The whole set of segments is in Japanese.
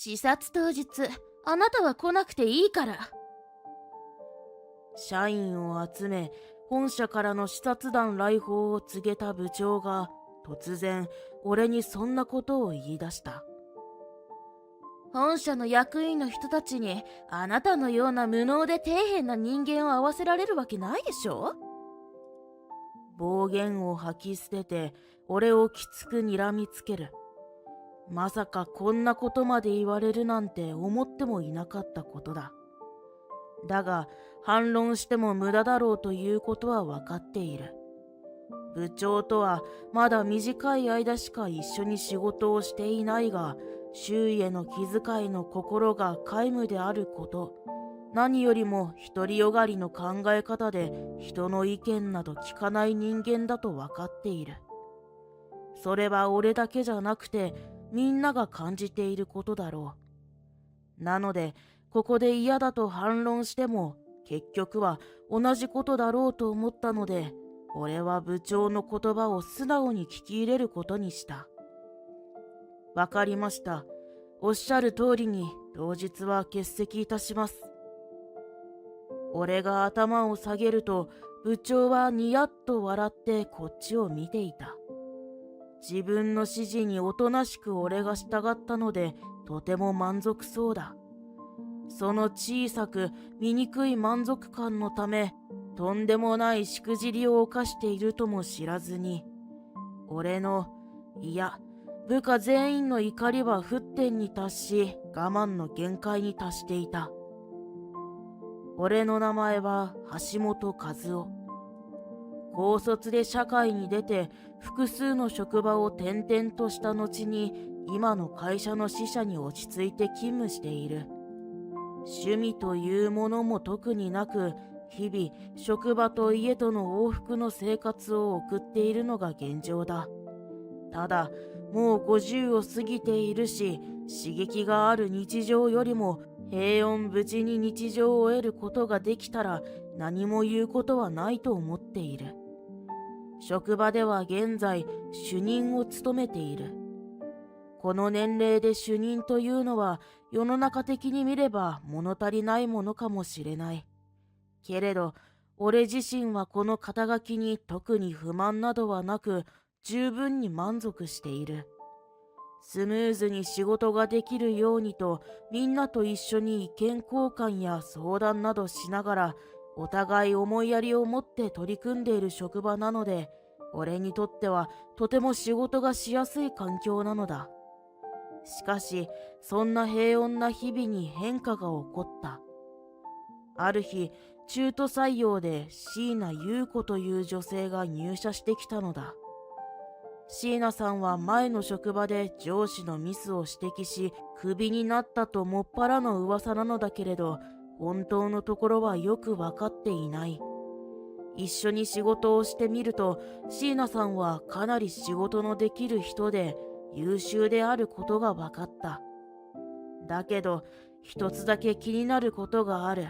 視察当日、あなたは来なくていいから。社員を集め、本社からの視察団来訪を告げた部長が突然俺にそんなことを言い出した。本社の役員の人たちにあなたのような無能で底辺な人間を合わせられるわけないでしょ。暴言を吐き捨てて俺をきつく睨みつける。まさかこんなことまで言われるなんて思ってもいなかったことだ。だが反論しても無駄だろうということは分かっている。部長とはまだ短い間しか一緒に仕事をしていないが、周囲への気遣いの心が皆無であること、何よりも独りよがりの考え方で人の意見など聞かない人間だと分かっている。それは俺だけじゃなくてみんなが感じていることだろう。なのでここで嫌だと反論しても結局は同じことだろうと思ったので、俺は部長の言葉を素直に聞き入れることにした。わかりました。おっしゃる通りに当日は欠席いたします。俺が頭を下げると部長はニヤッと笑ってこっちを見ていた。自分の指示におとなしく俺が従ったのでとても満足そうだ。その小さく醜い満足感のためとんでもないしくじりを犯しているとも知らずに、俺の、いや、部下全員の怒りは沸点に達し、我慢の限界に達していた。俺の名前は橋本和夫。高卒で社会に出て複数の職場を転々とした後に今の会社の支社に落ち着いて勤務している。趣味というものも特になく、日々職場と家との往復の生活を送っているのが現状だ。ただもう50を過ぎているし、刺激がある日常よりも平穏無事に日常を得ることができたら何も言うことはないと思っている。職場では現在主任を務めている。この年齢で主任というのは世の中的に見れば物足りないものかもしれない。けれど俺自身はこの肩書きに特に不満などはなく十分に満足している。スムーズに仕事ができるようにとみんなと一緒に意見交換や相談などしながらお互い思いやりを持って取り組んでいる職場なので、俺にとってはとても仕事がしやすい環境なのだ。しかしそんな平穏な日々に変化が起こった。ある日中途採用で椎名優子という女性が入社してきたのだ。椎名さんは前の職場で上司のミスを指摘しクビになったともっぱらの噂なのだけれど、本当のところはよく分かっていない。一緒に仕事をしてみると椎名さんはかなり仕事のできる人で優秀であることが分かった。だけど一つだけ気になることがある。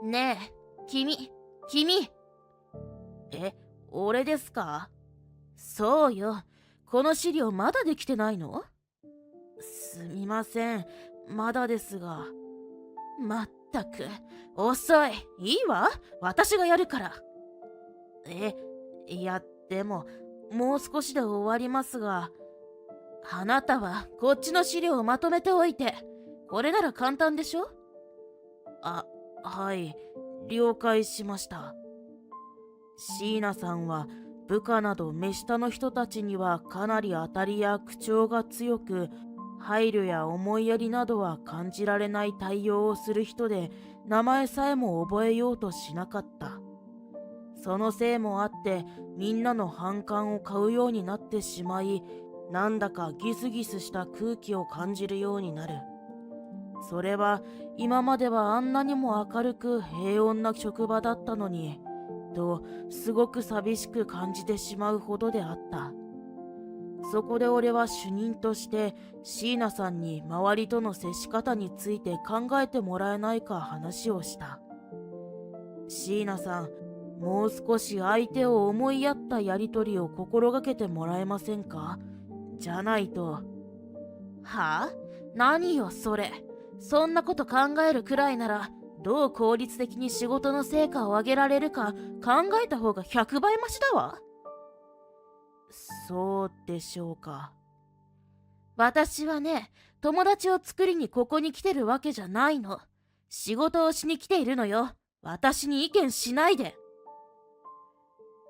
ねえ、君。え、俺ですか？そうよ。この資料まだできてないの？すみません、まだですが。まったく、遅い。いいわ、私がやるから。いや、でも、もう少しで終わりますが。あなたはこっちの資料をまとめておいて。これなら簡単でしょ？はい、了解しました。椎名さんは部下など目下の人たちにはかなり当たりや口調が強く、配慮や思いやりなどは感じられない対応をする人で、名前さえも覚えようとしなかった。そのせいもあってみんなの反感を買うようになってしまい、なんだかギスギスした空気を感じるようになる。それは今まではあんなにも明るく平穏な職場だったのにとすごく寂しく感じてしまうほどであった。そこで俺は主任として椎名さんに周りとの接し方について考えてもらえないか話をした。椎名さん、もう少し相手を思いやったやりとりを心がけてもらえませんか？じゃないと。はあ？何よそれ。そんなこと考えるくらいなら、どう効率的に仕事の成果を上げられるか考えた方が100倍マシだわ。そうでしょうか。私はね、友達を作りにここに来てるわけじゃないの。仕事をしに来ているのよ。私に意見しないで。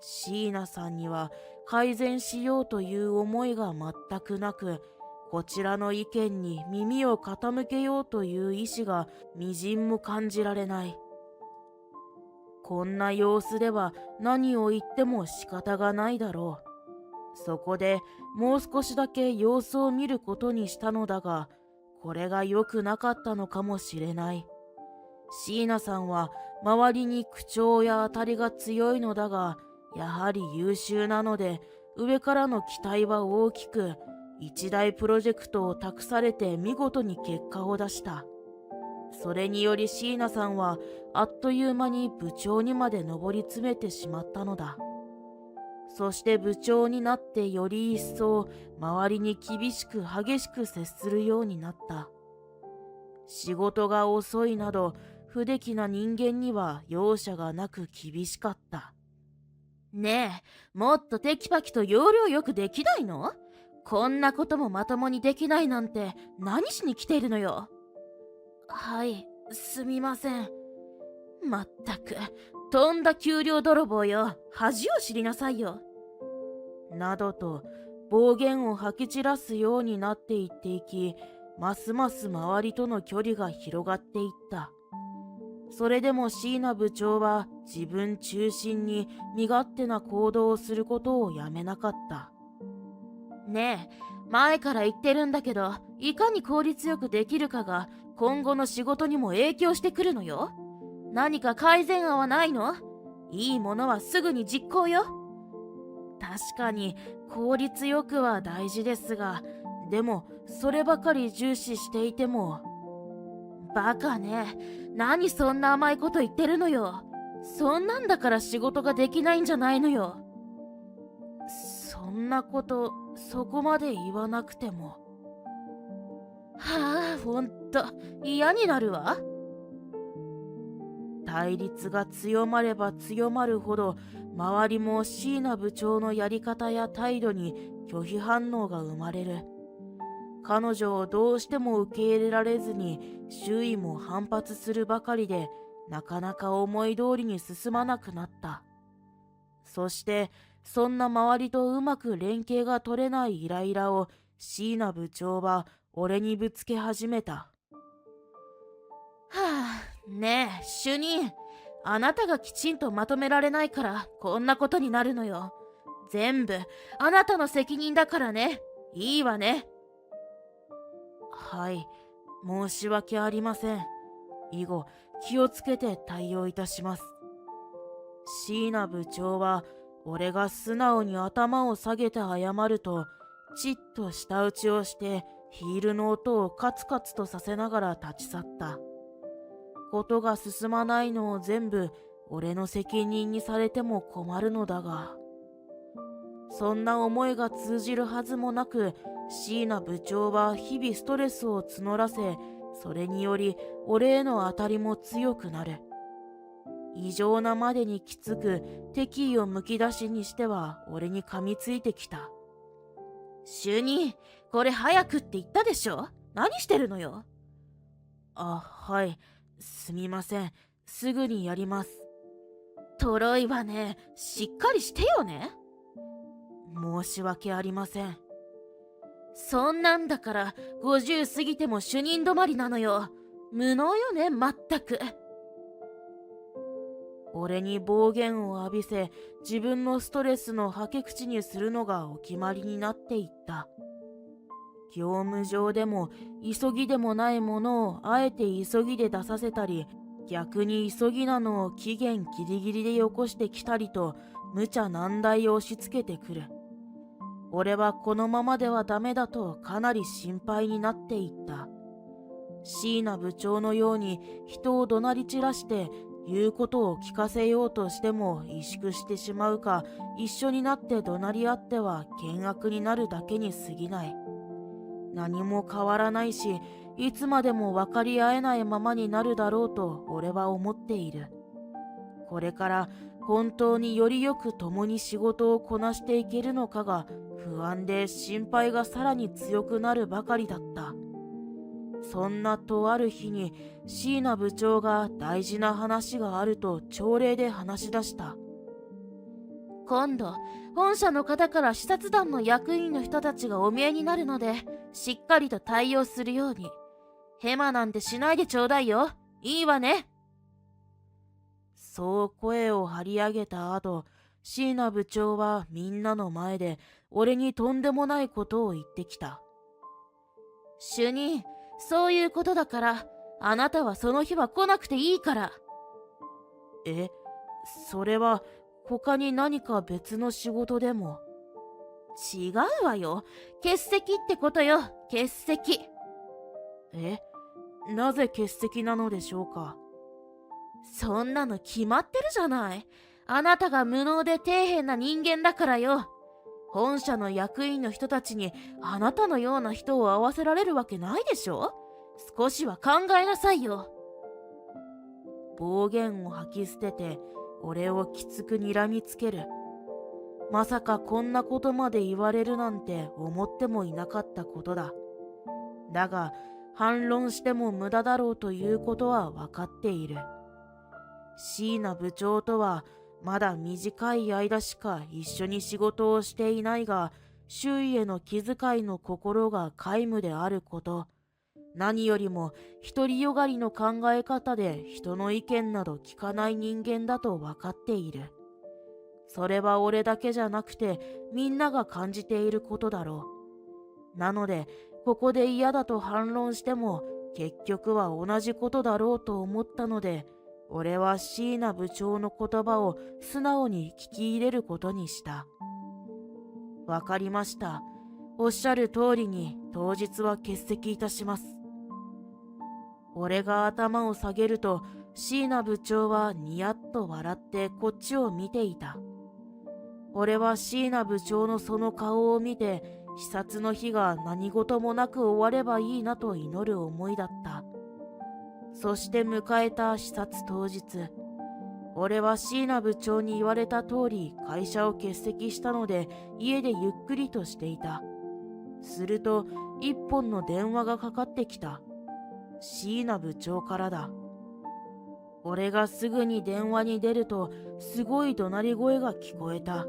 椎名さんには改善しようという思いが全くなく、こちらの意見に耳を傾けようという意志がみじんも感じられない。こんな様子では何を言っても仕方がないだろう。そこでもう少しだけ様子を見ることにしたのだが、これが良くなかったのかもしれない。椎名さんは周りに口調や当たりが強いのだが、やはり優秀なので上からの期待は大きく、一大プロジェクトを託されて見事に結果を出した。それにより椎名さんはあっという間に部長にまで上り詰めてしまったのだ。そして部長になってより一層周りに厳しく激しく接するようになった。仕事が遅いなど不出来な人間には容赦がなく厳しかった。ねえ、もっとテキパキと要領よくできないの？こんなこともまともにできないなんて何しに来ているのよ。はい、すみません。まったく、とんだ給料泥棒よ。恥を知りなさいよ。などと暴言を吐き散らすようになっていっていき、ますます周りとの距離が広がっていった。それでも椎名部長は自分中心に身勝手な行動をすることをやめなかった。ねえ、前から言ってるんだけど、いかに効率よくできるかが今後の仕事にも影響してくるのよ。何か改善案はないの？いいものはすぐに実行よ。確かに効率よくは大事ですが、でもそればかり重視していても。バカね。何そんな甘いこと言ってるのよ。そんなんだから仕事ができないんじゃないのよ。そんなことそこまで言わなくても。はあ、ほんと嫌になるわ。対立が強まれば強まるほど、周りも椎名部長のやり方や態度に拒否反応が生まれる。彼女をどうしても受け入れられずに周囲も反発するばかりで、なかなか思い通りに進まなくなった。そしてそんな周りとうまく連携が取れないイライラを椎名部長は俺にぶつけ始めた。はあ、ねえ主任、あなたがきちんとまとめられないからこんなことになるのよ。全部あなたの責任だからね。いいわね。はい、申し訳ありません。以後気をつけて対応いたします。椎名部長は俺が素直に頭を下げて謝ると、ちっと舌打ちをしてヒールの音をカツカツとさせながら立ち去った。ことが進まないのを全部俺の責任にされても困るのだが、そんな思いが通じるはずもなく、椎名部長は日々ストレスを募らせ、それにより俺への当たりも強くなる。異常なまでにきつく、敵意をむき出しにしては俺に噛みついてきた。主任、これ早くって言ったでしょ。何してるのよ。はい、すみません。すぐにやります。とろいわね。しっかりしてよね。申し訳ありません。そんなんだから50過ぎても主任止まりなのよ。無能よね、まったく。俺に暴言を浴びせ、自分のストレスのはけ口にするのがお決まりになっていった。業務上でも急ぎでもないものをあえて急ぎで出させたり、逆に急ぎなのを期限ギリギリでよこしてきたりと、無茶難題を押し付けてくる。俺はこのままではダメだとかなり心配になっていった。椎名部長のように人を怒鳴り散らして言うことを聞かせようとしても萎縮してしまうか、一緒になって怒鳴り合っては険悪になるだけに過ぎない。何も変わらないし、いつまでも分かり合えないままになるだろうと俺は思っている。これから本当によりよく共に仕事をこなしていけるのかが不安で心配がさらに強くなるばかりだった。そんなとある日に椎名部長が大事な話があると朝礼で話し出した。今度、本社の方から視察団の役員の人たちがお見えになるので、しっかりと対応するように。ヘマなんてしないでちょうだいよ。いいわね。そう声を張り上げた後、椎名部長はみんなの前で俺にとんでもないことを言ってきた。主任、そういうことだから、あなたはその日は来なくていいから。え、それは他に何か別の仕事でも？違うわよ。欠席ってことよ、欠席。なぜ欠席なのでしょうか？そんなの決まってるじゃない。あなたが無能で底辺な人間だからよ。本社の役員の人たちにあなたのような人を会わせられるわけないでしょ。少しは考えなさいよ。暴言を吐き捨てて俺をきつく睨みつける。まさかこんなことまで言われるなんて思ってもいなかったことだ。だが反論しても無駄だろうということは分かっている。椎名部長とはまだ短い間しか一緒に仕事をしていないが、周囲への気遣いの心が皆無であること、何よりも独りよがりの考え方で人の意見など聞かない人間だと分かっている。それは俺だけじゃなくてみんなが感じていることだろう。なのでここで嫌だと反論しても結局は同じことだろうと思ったので、俺は椎名部長の言葉を素直に聞き入れることにした。わかりました。おっしゃる通りに当日は欠席いたします。俺が頭を下げると椎名部長はニヤッと笑ってこっちを見ていた。俺は椎名部長のその顔を見て視察の日が何事もなく終わればいいなと祈る思いだった。そして迎えた視察当日、俺は椎名部長に言われた通り会社を欠席したので家でゆっくりとしていた。すると一本の電話がかかってきた。椎名部長からだ。俺がすぐに電話に出るとすごい怒鳴り声が聞こえた。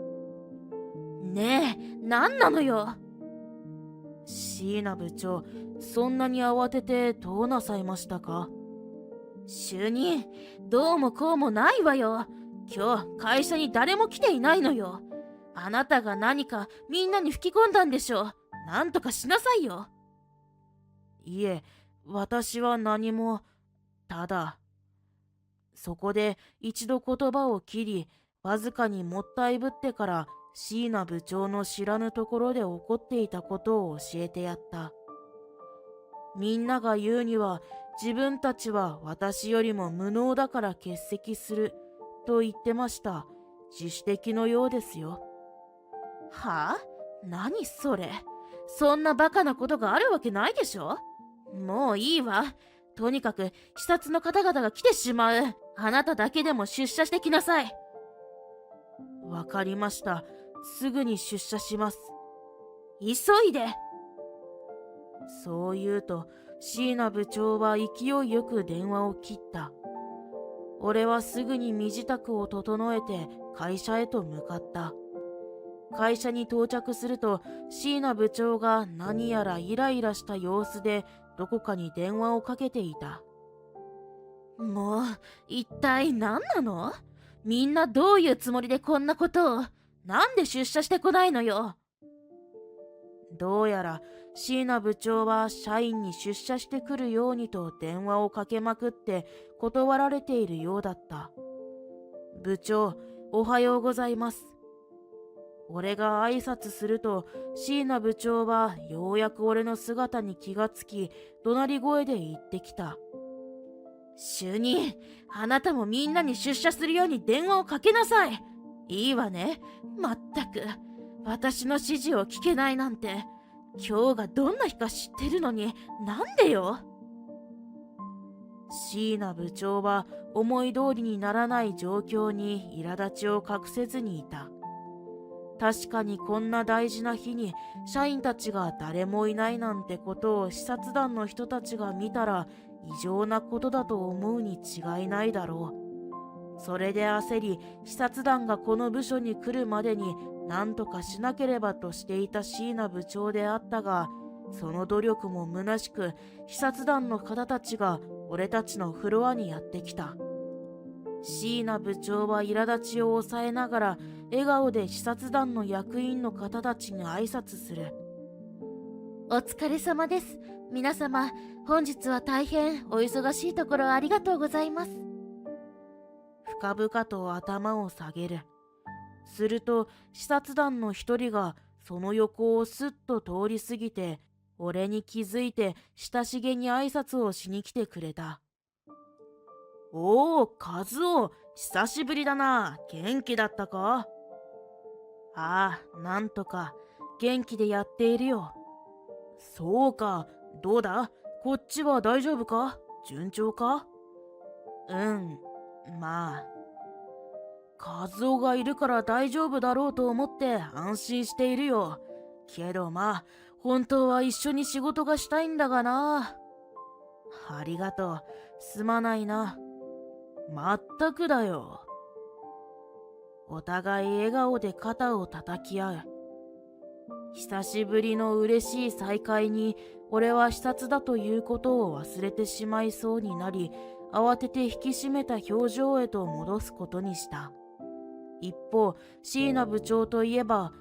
ねえ、何なのよ。椎名部長、そんなに慌ててどうなさいましたか？主任、どうもこうもないわよ。今日会社に誰も来ていないのよ。あなたが何かみんなに吹き込んだんでしょ。なんとかしなさいよ。いえ、私は何も。ただ。そこで一度言葉を切り、わずかにもったいぶってから椎名部長の知らぬところで起こっていたことを教えてやった。みんなが言うには自分たちは私よりも無能だから欠席すると言ってました。自主的のようですよ。はあ？何それ？そんなバカなことがあるわけないでしょ。もういいわ。とにかく視察の方々が来てしまう。あなただけでも出社してきなさい。わかりました。すぐに出社します。急いで。そう言うと椎名部長は勢いよく電話を切った。俺はすぐに身支度を整えて会社へと向かった。会社に到着すると椎名部長が何やらイライラした様子でどこかに電話をかけていた。もう一体何なの？みんなどういうつもりでこんなことを。なんで出社してこないのよ。どうやら椎名部長は社員に出社してくるようにと電話をかけまくって断られているようだった。部長、おはようございます。俺が挨拶すると椎名部長はようやく俺の姿に気がつき怒鳴り声で言ってきた。主任、あなたもみんなに出社するように電話をかけなさい。いいわね。まったく私の指示を聞けないなんて今日がどんな日か知ってるのになんでよ。椎名部長は思い通りにならない状況に苛立ちを隠せずにいた。確かにこんな大事な日に社員たちが誰もいないなんてことを視察団の人たちが見たら異常なことだと思うに違いないだろう。それで焦り、視察団がこの部署に来るまでに何とかしなければとしていた椎名部長であったが、その努力も虚しく、視察団の方たちが俺たちのフロアにやってきた。椎名部長は苛立ちを抑えながら笑顔で視察団の役員の方たちに挨拶する。お疲れ様です。皆様、本日は大変お忙しいところありがとうございます。深々と頭を下げる。すると視察団の一人がその横をすっと通り過ぎて、俺に気づいて親しげに挨拶をしに来てくれた。おお、カズオ、久しぶりだな。元気だったか？ああ、なんとか元気でやっているよ。そうか、どうだ？こっちは大丈夫か？順調か？まあ。カズオがいるから大丈夫だろうと思って安心しているよ。けどまあ、本当は一緒に仕事がしたいんだがな。ありがとう。すまないな。まったくだよ。お互い笑顔で肩を叩き合う。久しぶりの嬉しい再会に、俺は視察だということを忘れてしまいそうになり、慌てて引き締めた表情へと戻すことにした。一方、椎名部長といえば、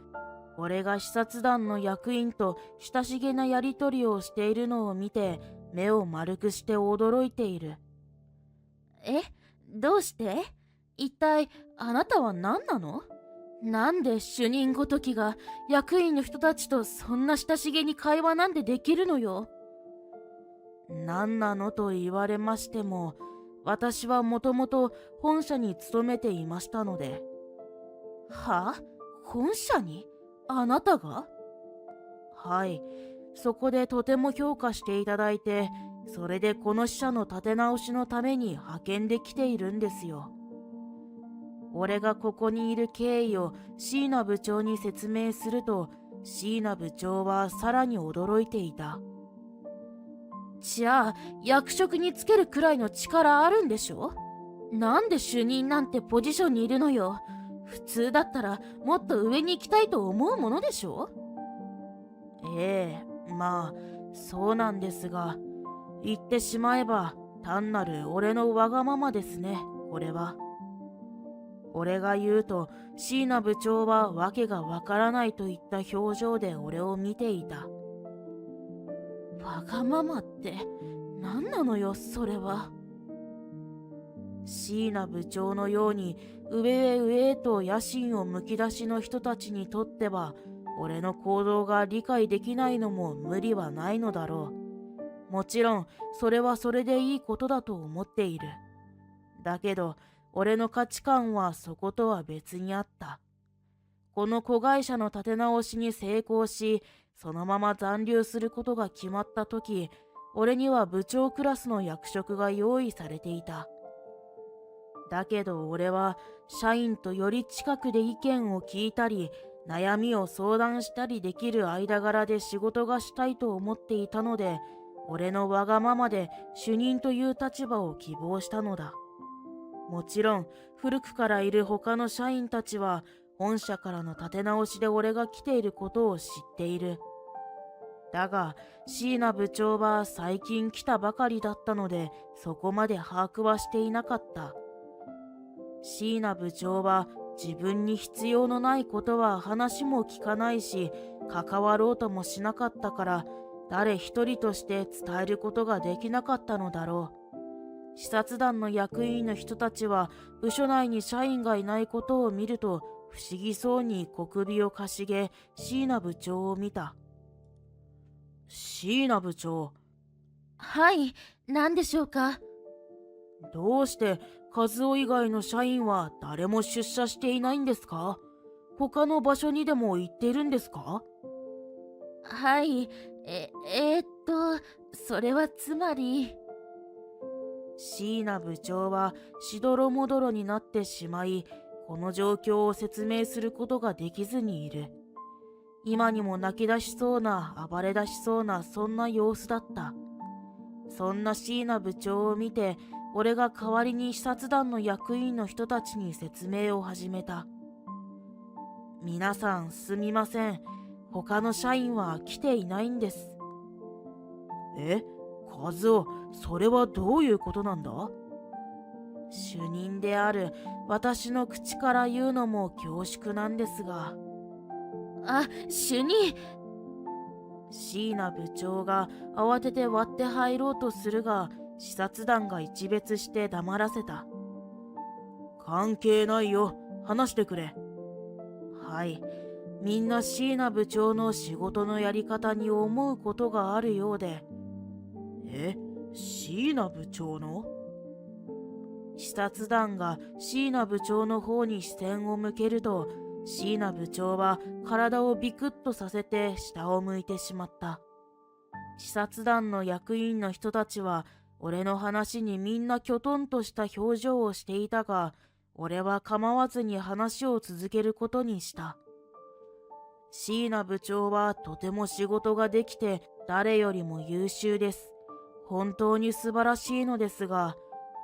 俺が視察団の役員と親しげなやりとりをしているのを見て、目を丸くして驚いている。どうして？一体あなたは何なの？なんで主任ごときが役員の人たちとそんな親しげに会話なんてできるのよ。何なのと言われましても、私はもともと本社に勤めていましたので。はあ？本社に？あなたが？はい、そこでとても評価していただいて、それでこの支社の立て直しのために派遣できているんですよ。俺がここにいる経緯を椎名部長に説明すると、椎名部長はさらに驚いていた。じゃあ役職につけるくらいの力あるんでしょ？なんで主任なんてポジションにいるのよ。普通だったらもっと上に行きたいと思うものでしょ？まあそうなんですが、言ってしまえば単なる俺のわがままですね、これは。俺が言うと椎名部長はわけがわからないといった表情で俺を見ていた。わがままって何なのよ、それは。椎名部長のように上へ上へと野心をむき出しの人たちにとっては、俺の行動が理解できないのも無理はないのだろう。もちろんそれはそれでいいことだと思っている。だけど俺の価値観はそことは別にあった。この子会社の立て直しに成功し、そのまま残留することが決まった時、俺には部長クラスの役職が用意されていた。だけど俺は社員とより近くで意見を聞いたり、悩みを相談したりできる間柄で仕事がしたいと思っていたので、俺のわがままで主任という立場を希望したのだ。もちろん古くからいる他の社員たちは本社からの立て直しで俺が来ていることを知っている。だが椎名部長は最近来たばかりだったので、そこまで把握はしていなかった。椎名部長は自分に必要のないことは話も聞かないし、関わろうともしなかったから、誰一人として伝えることができなかったのだろう。視察団の役員の人たちは部署内に社員がいないことを見ると不思議そうに小首をかしげ、椎名部長を見た。椎名部長。はい、何でしょうか？どうして和夫以外の社員は誰も出社していないんですか？他の場所にでも行っているんですか？はい、それはつまり。椎名部長はしどろもどろになってしまい、この状況を説明することができずにいる。今にも泣き出しそうな、暴れ出しそうな、そんな様子だった。そんな椎名部長を見て、俺が代わりに視察団の役員の人たちに説明を始めた。皆さんすみません。他の社員は来ていないんです。え、和夫、それはどういうことなんだ？主任である私の口から言うのも恐縮なんですが。あ、主任。椎名部長が慌てて割って入ろうとするが、視察団が一別して黙らせた。関係ないよ、話してくれ。はい、みんな椎名部長の仕事のやり方に思うことがあるようで。椎名部長の？視察団が椎名部長の方に視線を向けると、椎名部長は体をビクッとさせて下を向いてしまった。視察団の役員の人たちは俺の話にみんなきょとんとした表情をしていたが、俺は構わずに話を続けることにした。椎名部長はとても仕事ができて誰よりも優秀です。本当に素晴らしいのですが、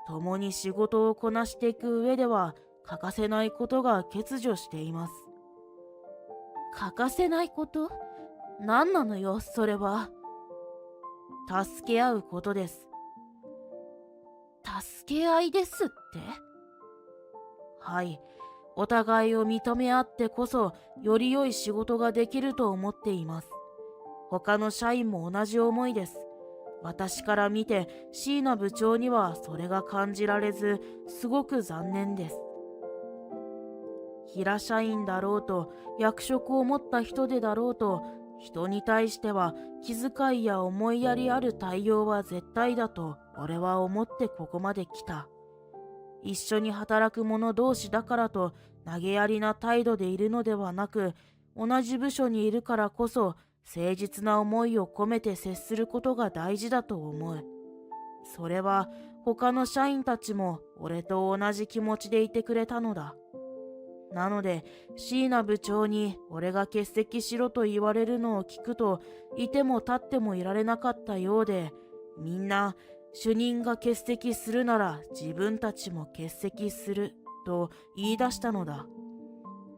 共に仕事をこなしていく上では欠かせないことが欠如しています。欠かせないこと？何なのよ、それは。助け合うことです。助け合いですって？はい、お互いを認め合ってこそより良い仕事ができると思っています。他の社員も同じ思いです。私から見て椎名部長にはそれが感じられず、すごく残念です。平社員だろうと役職を持った人でだろうと、人に対しては気遣いや思いやりある対応は絶対だと俺は思ってここまで来た。一緒に働く者同士だからと投げやりな態度でいるのではなく、同じ部署にいるからこそ誠実な思いを込めて接することが大事だと思う。それは他の社員たちも俺と同じ気持ちでいてくれたのだ。なので椎名部長に俺が欠席しろと言われるのを聞くと、いても立ってもいられなかったようで、みんな主任が欠席するなら自分たちも欠席すると言い出したのだ。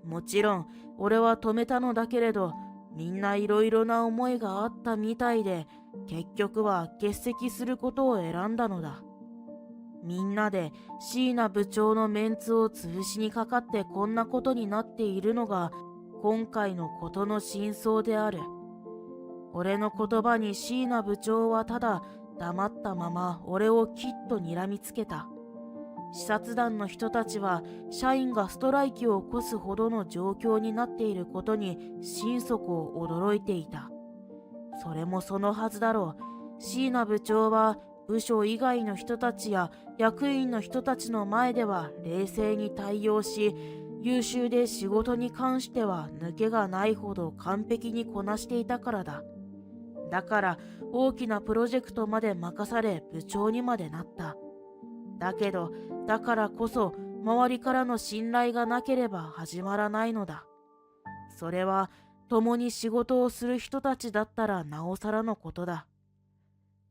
もちろん俺は止めたのだけれど、みんないろいろな思いがあったみたいで、結局は欠席することを選んだのだ。みんなで椎名部長のメンツを潰しにかかってこんなことになっているのが今回のことの真相である。俺の言葉に椎名部長はただ黙ったまま俺をきっと睨みつけた。視察団の人たちは社員がストライキを起こすほどの状況になっていることに心底驚いていた。それもそのはずだろう。椎名部長は部署以外の人たちや役員の人たちの前では冷静に対応し、優秀で仕事に関しては抜けがないほど完璧にこなしていたからだ。だから大きなプロジェクトまで任され部長にまでなった。だけど、だからこそ周りからの信頼がなければ始まらないのだ。それは共に仕事をする人たちだったらなおさらのことだ。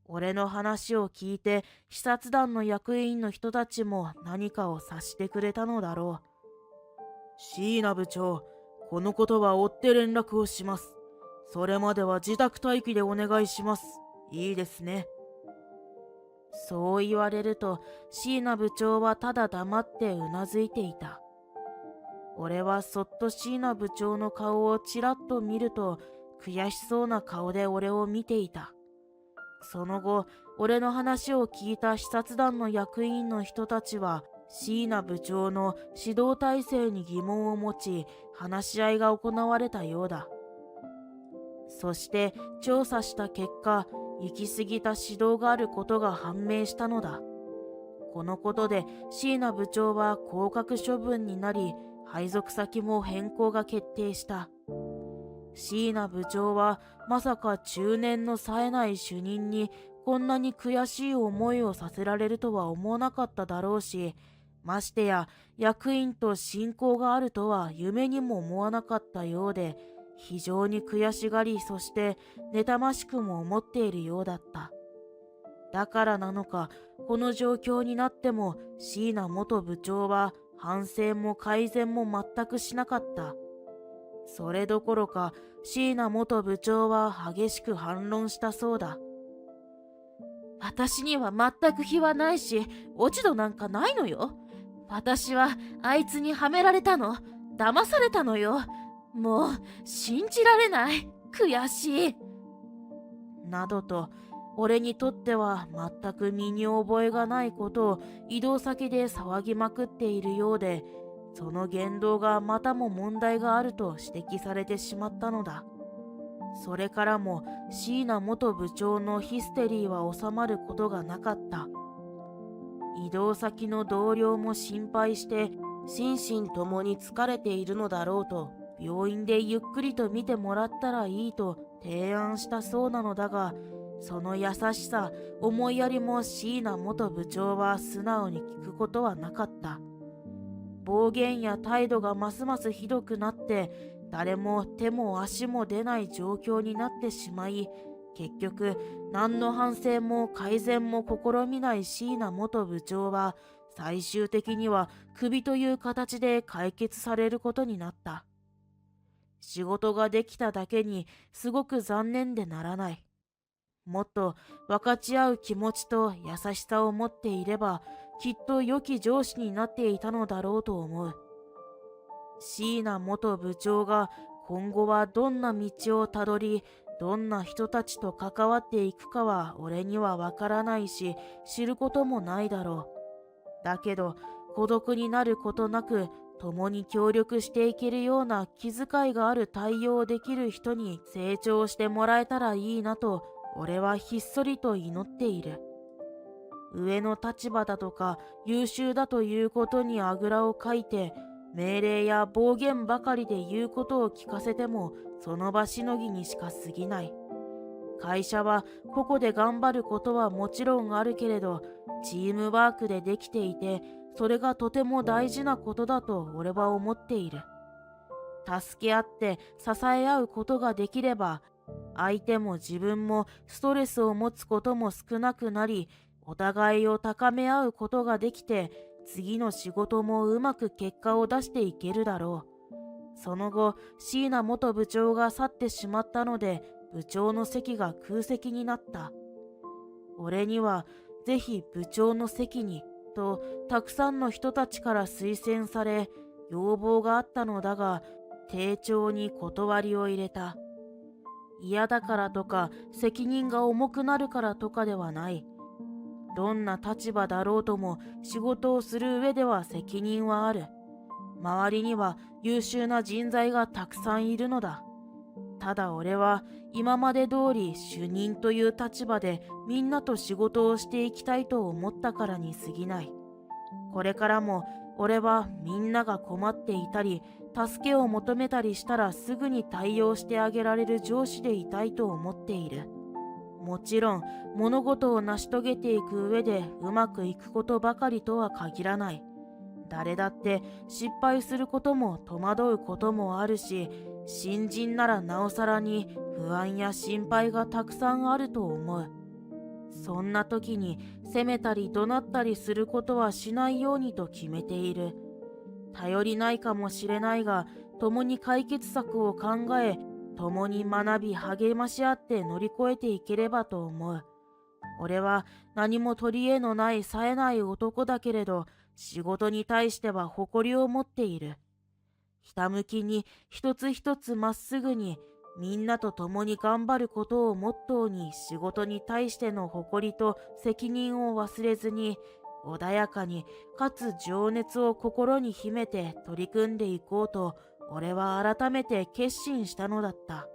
俺の話を聞いて視察団の役員の人たちも何かを察してくれたのだろう。椎名部長、このことは追って連絡をします。それまでは自宅待機でお願いします。いいですね。そう言われると椎名部長はただ黙ってうなずいていた。俺はそっと椎名部長の顔をちらっと見ると、悔しそうな顔で俺を見ていた。その後、俺の話を聞いた視察団の役員の人たちは椎名部長の指導体制に疑問を持ち、話し合いが行われたようだ。そして調査した結果、行き過ぎた指導があることが判明したのだ。このことで椎名部長は降格処分になり、配属先も変更が決定した。椎名部長はまさか中年の冴えない主任にこんなに悔しい思いをさせられるとは思わなかっただろうし、ましてや役員と親交があるとは夢にも思わなかったようで、非常に悔しがり、そして妬ましくも思っているようだった。だからなのか、この状況になっても椎名元部長は反省も改善も全くしなかった。それどころか椎名元部長は激しく反論したそうだ。私には全く非はないし、落ち度なんかないのよ。私はあいつにはめられたの。騙されたのよ。もう信じられない。悔しい。などと、俺にとっては全く身に覚えがないことを移動先で騒ぎまくっているようで、その言動がまたも問題があると指摘されてしまったのだ。それからも椎名元部長のヒステリーは収まることがなかった。移動先の同僚も心配して心身ともに疲れているのだろうと、病院でゆっくりと見てもらったらいいと提案したそうなのだが、その優しさ、思いやりも椎名元部長は素直に聞くことはなかった。暴言や態度がますますひどくなって、誰も手も足も出ない状況になってしまい、結局何の反省も改善も試みない椎名元部長は最終的にはクビという形で解決されることになった。仕事ができただけにすごく残念でならない。もっと分かち合う気持ちと優しさを持っていれば、きっと良き上司になっていたのだろうと思う。椎名元部長が今後はどんな道をたどり、どんな人たちと関わっていくかは俺にはわからないし、知ることもないだろう。だけど、孤独になることなく、共に協力していけるような気遣いがある対応できる人に成長してもらえたらいいなと、俺はひっそりと祈っている。上の立場だとか優秀だということにあぐらをかいて、命令や暴言ばかりで言うことを聞かせてもその場しのぎにしか過ぎない。会社は個々で頑張ることはもちろんあるけれど、チームワークでできていて、それがとても大事なことだと俺は思っている。助け合って支え合うことができれば、相手も自分もストレスを持つことも少なくなり、お互いを高め合うことができて、次の仕事もうまく結果を出していけるだろう。その後、椎名元部長が去ってしまったので、部長の席が空席になった。俺には、ぜひ部長の席に、とたくさんの人たちから推薦され、要望があったのだが、丁重に断りを入れた。嫌だからとか、責任が重くなるからとかではない。どんな立場だろうとも仕事をする上では責任はある。周りには優秀な人材がたくさんいるのだ。ただ俺は今まで通り主任という立場でみんなと仕事をしていきたいと思ったからに過ぎない。これからも俺はみんなが困っていたり助けを求めたりしたらすぐに対応してあげられる上司でいたいと思っている。もちろん物事を成し遂げていく上でうまくいくことばかりとは限らない。誰だって失敗することも戸惑うこともあるし、新人ならなおさらに不安や心配がたくさんあると思う。そんな時に責めたり怒鳴ったりすることはしないようにと決めている。頼りないかもしれないが、共に解決策を考え、共に学び励まし合って乗り越えていければと思う。俺は何も取り柄のない冴えない男だけれど、仕事に対しては誇りを持っている。ひたむきに一つ一つまっすぐに、みんなと共に頑張ることをモットーに仕事に対しての誇りと責任を忘れずに、穏やかにかつ情熱を心に秘めて取り組んでいこうと、俺は改めて決心したのだった。